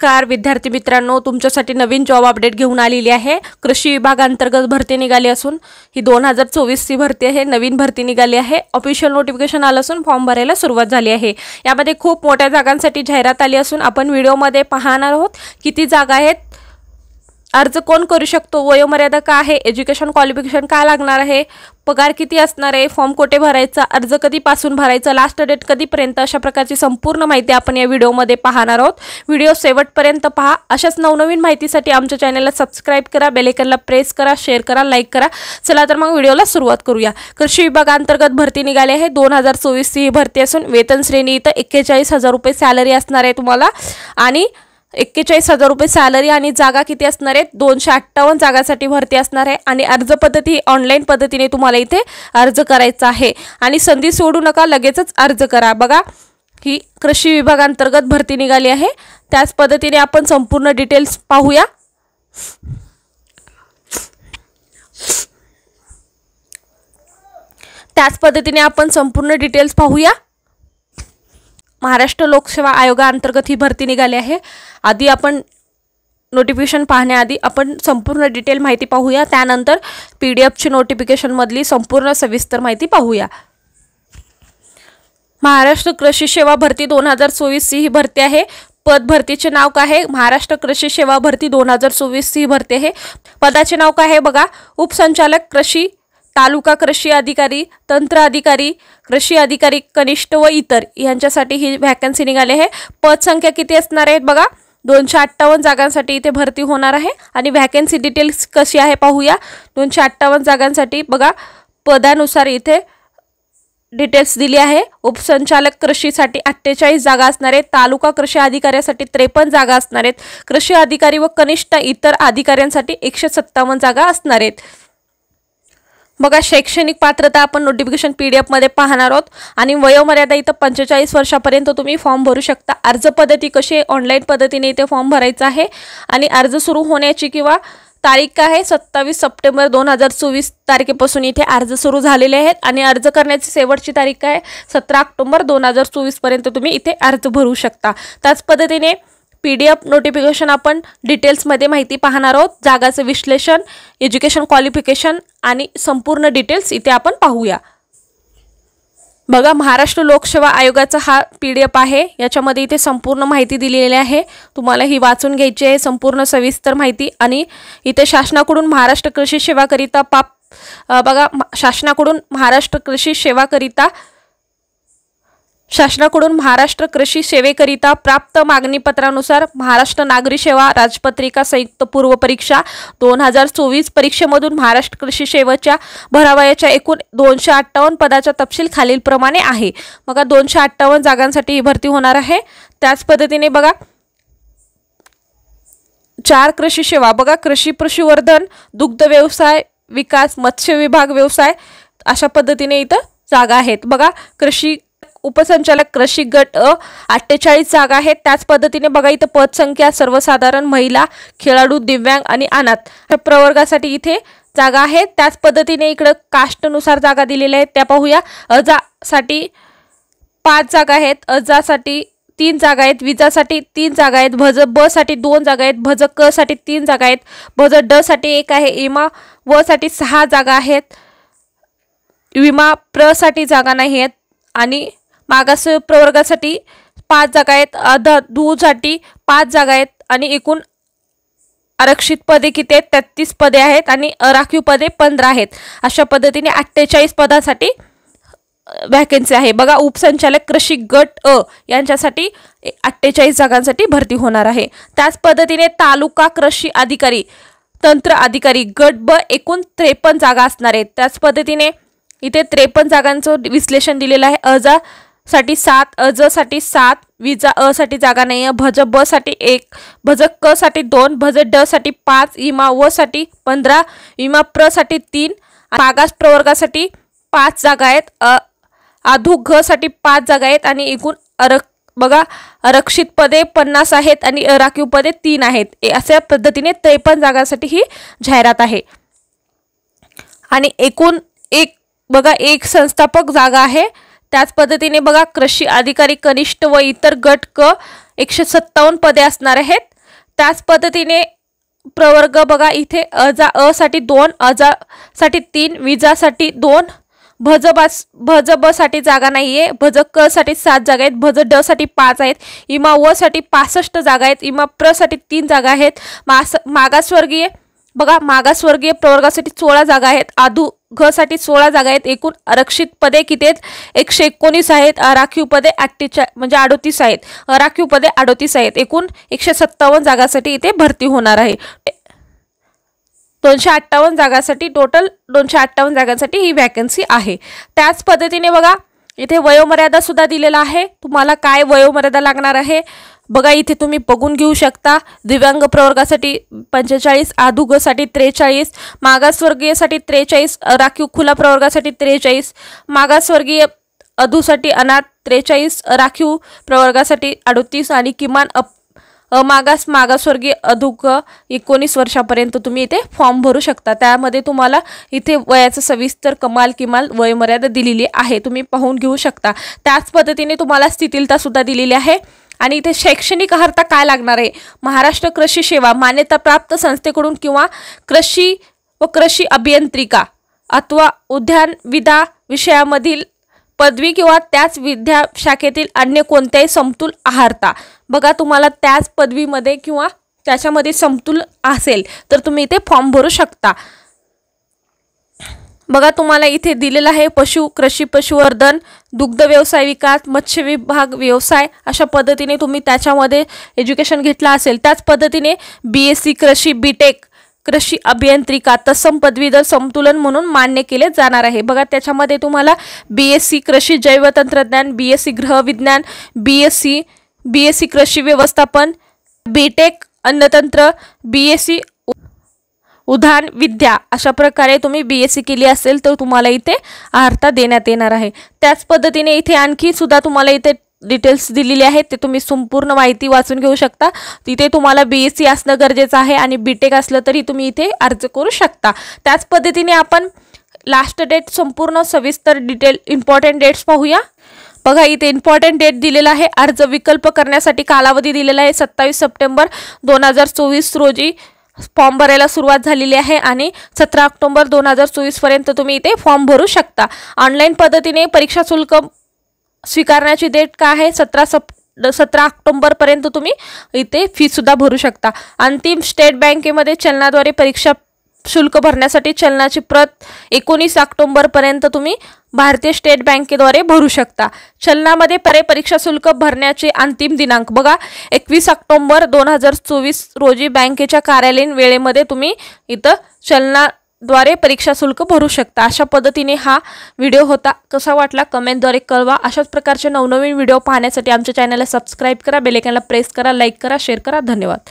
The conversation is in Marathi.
नमस्कार विद्यार्थी मित्रांनो, तुमच्यासाठी नवीन जॉब अपडेट घेऊन आलेली आहे। कृषी विभागांतर्गत भरती निघाली असून ही 2024 ची भरती आहे। नवीन भरती निघाली आहे। ऑफिशियल नोटिफिकेशन आलं असून फॉर्म भरायला सुरुवात झाली आहे। यामध्ये खूप मोठ्या जागांसाठी जाहिरात आली असून आपण व्हिडिओमध्ये पाहणार आहोत किती जागा आहेत, अर्ज कोण करू शकतो, वयोमर्यादा काय आहे, एज्युकेशन क्वालिफिकेशन काय लागणार आहे, पगार किती असणार आहे, फॉर्म कोठे भरायचा, अर्ज कधीपासून भरायचा, लास्ट डेट कधीपर्यंत, अशा प्रकारची संपूर्ण माहिती आपण या व्हिडिओमध्ये पाहणार आहोत। व्हिडिओ शेवटपर्यंत पहा। अशाच नवनवीन माहितीसाठी आमच्या चॅनलला सबस्क्राइब करा, बेल आयकॉनला प्रेस करा, शेअर करा, लाईक करा। चला तर मग व्हिडिओला सुरुवात करूया। कृषी विभागांतर्गत भरती निघाली आहे। 2024 ची भरती असून वेतन श्रेणी इथं 41,000 रुपये सॅलरी असणार आहे तुम्हाला आणि 41,000 रुपये सॅलरी आणि जागा किती असणार आहेत, 258 जागांसाठी भरती असणार आहे आणि अर्ज पद्धती ऑनलाईन पद्धतीने तुम्हाला इथे अर्ज करायचा आहे आणि संधी सोडू नका, लगेचच अर्ज करा। बघा, ही कृषी विभागांतर्गत भरती निघाली आहे। त्याच पद्धतीने आपण संपूर्ण डिटेल्स पाहूया। महाराष्ट्र लोकसेवा आयोगाअंतर्गत ही भरती निघाली आहे। आधी आपण नोटिफिकेशन पाहण्याआधी आपण संपूर्ण डिटेल माहिती पाहूया, त्यानंतर PDF ची नोटिफिकेशन मधली संपूर्ण सविस्तर माहिती पाहूया। महाराष्ट्र कृषी सेवा भरती 2024 ही भरती आहे। पद भरतीचे नाव काय आहे, महाराष्ट्र कृषी सेवा भरती 2024 ही भरती आहे। पदाचे नाव काय आहे बघा, उपसंचालक कृषी, तालुका कृषी अधिकारी, तंत्र अधिकारी, कृषी अधिकारी कनिष्ठ व इतर यांच्यासाठी ही वॅकन्सी निघाली आहे। पद संख्या किती असणार आहेत बघा, 258 जागांसाठी इथे भरती होणार आहे आणि वॅकन्सी डिटेल्स कशी आहे पाहूया। 258 जागांसाठी बघा, पदानुसार इथे डिटेल्स दिली आहे। उपसंचालक कृषीसाठी 48 जागा असणार आहेत, तालुका कृषी अधिकाऱ्यासाठी 53 जागा असणार आहेत, कृषी अधिकारी व कनिष्ठ इतर अधिकाऱ्यांसाठी 157 जागा असणार आहेत। बघा, शैक्षणिक पात्रता आपण नोटिफिकेशन PDF मध्ये पाहणार आहोत आणि वयोमर्यादा इथं 45 वर्षापर्यंत तुम्ही फॉर्म भरू शकता। अर्ज पद्धती कशी आहे, ऑनलाईन पद्धतीने इथे फॉर्म भरायचा आहे आणि अर्ज सुरू होण्याची किंवा तारीख काय आहे, 27 सप्टेंबर 2024 तारखेपासून इथे अर्ज सुरू झालेले आहेत आणि अर्ज करण्याची शेवटची तारीख काय आहे, 17 ऑक्टोबर 2024 पर्यंत तुम्ही इथे अर्ज भरू शकता। त्याच पद्धतीने PDF नोटिफिकेशन आपण डिटेल्समध्ये माहिती पाहणार आहोत। जागाचे विश्लेषण, एज्युकेशन क्वालिफिकेशन आणि संपूर्ण डिटेल्स इथे आपण पाहूया। बघा, महाराष्ट्र लोकसेवा आयोगाचा हा PDF आहे। याच्यामध्ये इथे संपूर्ण माहिती दिलेली आहे, तुम्हाला ही वाचून घ्यायची आहे संपूर्ण सविस्तर माहिती। आणि इथे शासनाकडून महाराष्ट्र कृषी सेवाकरिता बघा, शासनाकडून महाराष्ट्र कृषी सेवेकरिता प्राप्त मागणीपत्रानुसार महाराष्ट्र नागरी सेवा राजपत्रिका संयुक्त पूर्व परीक्षा 2024 परीक्षेमधून महाराष्ट्र कृषी सेवेच्या भरावयाच्या एकूण 258 पदाचा तपशील खालीलप्रमाणे आहे। बघा, 258 जागांसाठी ही भरती होणार आहे। त्याच पद्धतीने बघा, 4 कृषी सेवा, बघा, कृषी पशुवर्धन, दुग्ध व्यवसाय विकास, मत्स्य विभाग व्यवसाय, अशा पद्धतीने इथं जागा आहेत। बघा, कृषी उपसंचालक कृषी गट 48 जागा आहेत। त्याच पद्धतीने बघा, इथं पद संख्या सर्वसाधारण, महिला, खेळाडू, दिव्यांग आणि अनाथ प्रवर्गासाठी इथे जागा आहेत। त्याच पद्धतीने इकडे कास्टनुसार जागा दिलेल्या आहेत, त्या पाहूया। अजासाठी 5 जागा आहेत, अजासाठी 3 जागा आहेत, विजासाठी 3 जागा आहेत, भज ब साठी 2 जागा आहेत, भज क साठी 3 जागा आहेत, भज ड साठी 1 आहे, इमा व साठी 6 जागा आहेत, विमा प्र साठी जागा नाही आहेत आणि मागास प्रवर्गासाठी 5 जागा आहेत, अधू साठी 5 जागा आहेत आणि एकूण आरक्षित पदे किती आहेत, 33 पदे आहेत आणि अराखीव पदे 15 आहेत। अशा पद्धतीने 48 पदासाठी वॅकन्सी आहे। बघा, उपसंचालक कृषी गट यांच्यासाठी 48 जागांसाठी भरती होणार आहे। त्याच पद्धतीने तालुका कृषी अधिकारी, तंत्र अधिकारी गट ब एकूण 53 जागा असणार आहेत। त्याच पद्धतीने इथे 53 जागांचं विश्लेषण दिलेलं आहे। अजा साठी 7, अज साठी 7, विजा अ साठी जागा नाही आहे, भज ब साठी 1, भज क साठी 2, भज ड साठी 5, इमा व साठी 15, इमा प्र साठी 3, मागास प्रवर्गासाठी 5 जागा आहेत, आधू घ साठी 5 जागा आहेत आणि एकूण बघा, आरक्षित पदे 50 आहेत आणि राखीव पदे 3 आहेत। अशा पद्धतीने 53 जागांसाठी ही जाहिरात आहे आणि एकूण एक संस्थापक जागा आहे। त्याच पद्धतीने बघा कृषी अधिकारी कनिष्ठ व इतर गट क 157 पदे असणार आहेत त्याच पद्धतीने प्रवर्ग बघा इथे अ साठी 2, अजा साठी 3, विजासाठी 2, भज ब साठी जागा नाहीये, भज क साठी 7 जागा आहेत, भज ड साठी 5 आहेत, इमा व साठी 65 जागा आहेत, इमा प्र साठी 3 जागा आहेत, मागासवर्गीय बघा मागासवर्गीय प्रवर्गासाठी 16 जागा आहेत, आधु घ साठी 16 जागा आहेत, एकूण आरक्षित पदे किती आहेत 119 आहेत, राखीव पदे 48 म्हणजे 38 आहेत, राखीव पदे 38 आहेत, एकूण 157 जागांसाठी इथे भरती होणार आहे। 258 जागांसाठी टोटल 258 जागांसाठी ही वॅकन्सी आहे। त्याच पद्धतीने बघा इथे वयोमर्यादा सुद्धा दिलेला आहे, तुम्हाला काय वयोमर्यादा लागणार आहे बघा इथे तुम्ही बघून घेऊ शकता। दिव्यांग प्रवर्गासाठी 45, आधुग साठी 43, मागासवर्गीयसाठी 43, राखीव खुला प्रवर्गासाठी 43, मागासवर्गीय अधूसाठी अनाथ 43, राखीव प्रवर्गासाठी 38 आणि किमान मागासवर्गीय अधुग 19 वर्षापर्यंत तुम्ही इथे फॉर्म भरू शकता। त्यामध्ये तुम्हाला इथे वयाचं सविस्तर कमाल किमान वयोमर्यादा दिलेली आहे, तुम्ही पाहून घेऊ शकता। त्याच पद्धतीने तुम्हाला स्थितिलता सुद्धा दिलेली आहे आणि इथे शैक्षणिक अर्हता काय लागणार आहे, महाराष्ट्र कृषी सेवा मान्यताप्राप्त संस्थेकडून किंवा कृषी व कृषी अभियांत्रिका अथवा उद्यानविद्या विषयामधील पदवी किंवा त्याच विद्या शाखेतील अन्य कोणत्याही समतुल अर्हता बघा तुम्हाला त्याच पदवीमध्ये किंवा त्याच्यामध्ये समतुल असेल तर तुम्ही इथे फॉर्म भरू शकता। बघा तुम्हाला इथे दिलेला आहे कृषी पशुवर्धन, दुग्ध व्यवसाय विकास, मत्स्य विभाग व्यवसाय अशा पद्धतीने तुम्ही त्याच्यामध्ये एज्युकेशन घेतला असेल त्याच पद्धतीने BSc कृषी, बीटेक कृषी अभियांत्रिका तत्सम पदवीधर समतुलन म्हणून मान्य केले जाणार आहे। बघा त्याच्यामध्ये तुम्हाला BSc कृषी जैव तंत्रज्ञान, BSc गृह विज्ञान, BSc कृषी व्यवस्थापन, बीटेक अन्नतंत्र, BSc उद्यान विद्या अशा प्रकारे तुम्ही BSc केली असेल तर तुम्हाला इथे अर्हता देण्यात येणार आहे। त्याच पद्धतीने इथे आणखी सुद्धा तुम्हाला इथे डिटेल्स दिलेले आहेत, ते तुम्ही संपूर्ण माहिती वाचून घेऊ शकता। तिथे तुम्हाला BSc असणं गरजेचं आहे आणि बीटेक असलं तरी तुम्ही इथे अर्ज करू शकता। त्याच पद्धतीने आपण लास्ट डेट संपूर्ण सविस्तर डिटेल इम्पॉर्टंट डेट्स पाहूया। बघा इथे इम्पॉर्टंट डेट दिलेला आहे, अर्ज विकल्प करण्यासाठी कालावधी दिलेला आहे 27 सप्टेंबर 2024 रोजी फॉर्म भरायला सुरुवात झालेली आहे आणि 17 ऑक्टोबर 2024 पर्यंत तुम्ही इथे फॉर्म भरू शकता। ऑनलाईन पद्धतीने परीक्षा शुल्क स्वीकारण्याची डेट काय आहे 17 ऑक्टोबर पर्यंत तुम्ही इथे फी सुद्धा भरू शकता। अंतिम स्टेट बँकेमध्ये चलनाद्वारे परीक्षा शुल्क भरण्यासाठी चलनाची प्रत 19 ऑक्टोबर पर्यंत तुम्ही भारतीय स्टेट बँकेद्वारे भरू शकता। चलनामध्ये परीक्षा शुल्क भरण्याचे अंतिम दिनांक बघा 21 ऑक्टोबर 2024 रोजी बँकेच्या कार्यालयीन वेळेमध्ये तुम्ही इथं चलनाद्वारे परीक्षा शुल्क भरू शकता। अशा पद्धतीने हा व्हिडिओ होता, कसा वाटला कमेंटद्वारे कळवा। अशाच प्रकारचे नवनवीन व्हिडिओ पाहण्यासाठी आमच्या चॅनलला सबस्क्राईब करा, बेल आयकॉनला प्रेस करा, लाईक करा, शेअर करा। धन्यवाद।